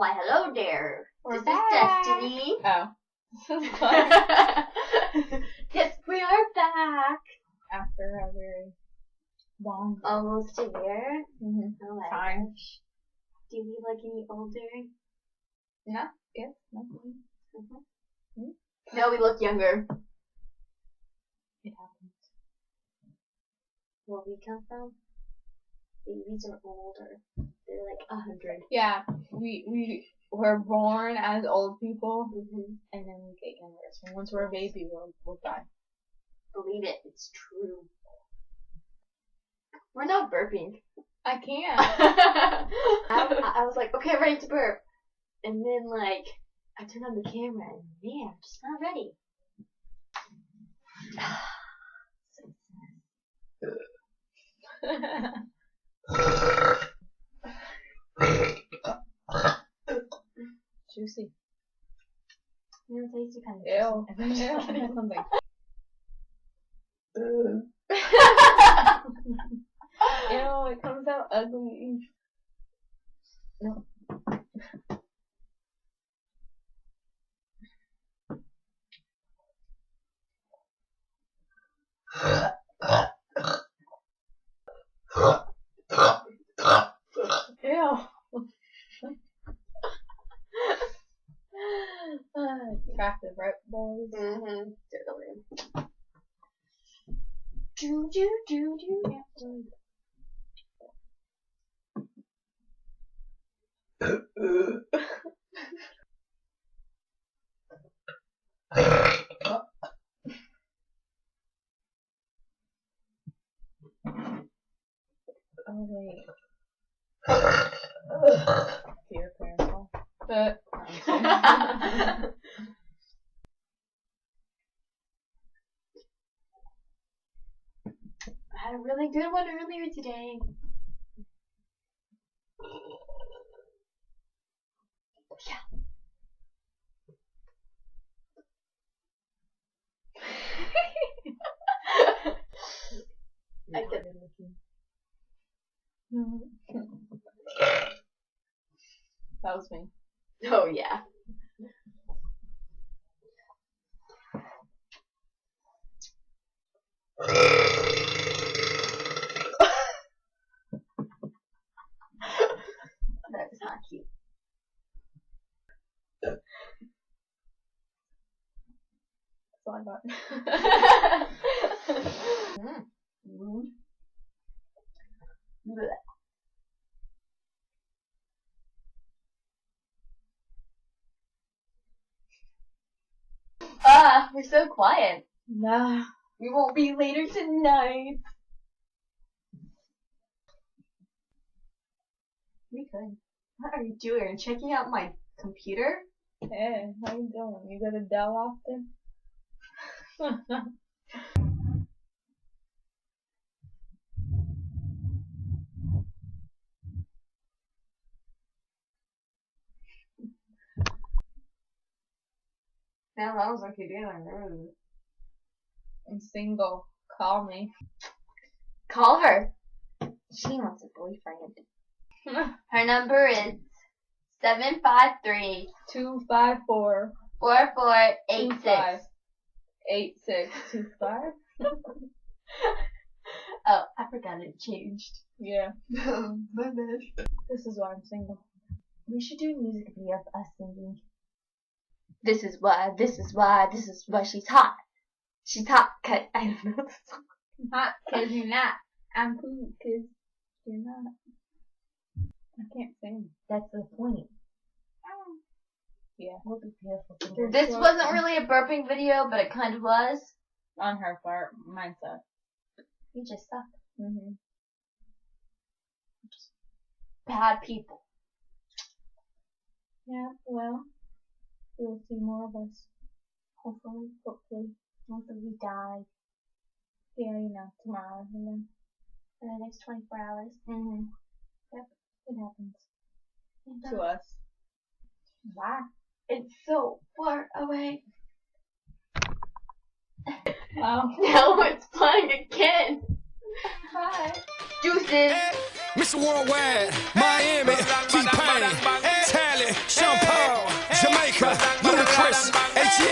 Why, hello there. We're this back. is Destiny. Oh. This is Claire. Yes, we are back. After a very long Almost a year. Oh my time. gosh. Do you feel like any older? No, yes, nothing. No, we look younger. It happens. Where we come from, babies are older. They're like 100. Yeah, we were born as old people, Mm-hmm. and then we get younger. So once we're a baby, we'll die. Believe it, it's true. We're not burping. I can't. I was like, okay, ready to burp. And then, like, I turned on the camera and, man, I'm just not ready. Juicy. You know, it tastes kind of Ew. juicy. Ew. That's something. Ew, it comes out ugly. No. Ew. Attractive, right, boys? Mm-hmm. Totally. Do, do, do, do. Oh, wait. Fear parental. But, I had a really good one earlier today. Yeah. I get it. That was me. Oh, yeah. That is not cute. That's all I got. Blech. We're so quiet. Nah. We won't be later tonight. We could. What are you doing? Are you checking out my computer? Hey, how you doing? You go to Dell often? That sounds like you're doing rude. I'm single. Call me. Call her. She wants a boyfriend. Her number is 753 254 4486. 8625. Oh, I forgot it changed. Yeah. My bad. This is why I'm single. We should do a music video of us singing. This is why, this is why, this is why she's hot. She's hot, cause I don't know the song. I'm hot 'cause you're not. I'm cool 'cause you're not. I can't sing. That's the point. Yeah. We'll be beautiful. This This wasn't really a burping video, but it kind of was. On her part. Mine sucked. You just suck. Mm-hmm. Bad people. Yeah, well, we'll see more of us. Hopefully. Hopefully. Hopefully we die Yeah, you know, tomorrow, and then in the next 24 hours. mm-hmm. Yep. It happens. And, To us. Bye. It's so far away. Oh. Now it's playing again. Bye. Deuces. Mr. Worldwide, Miami, T-Pain, Tally, Ludacris, ATL.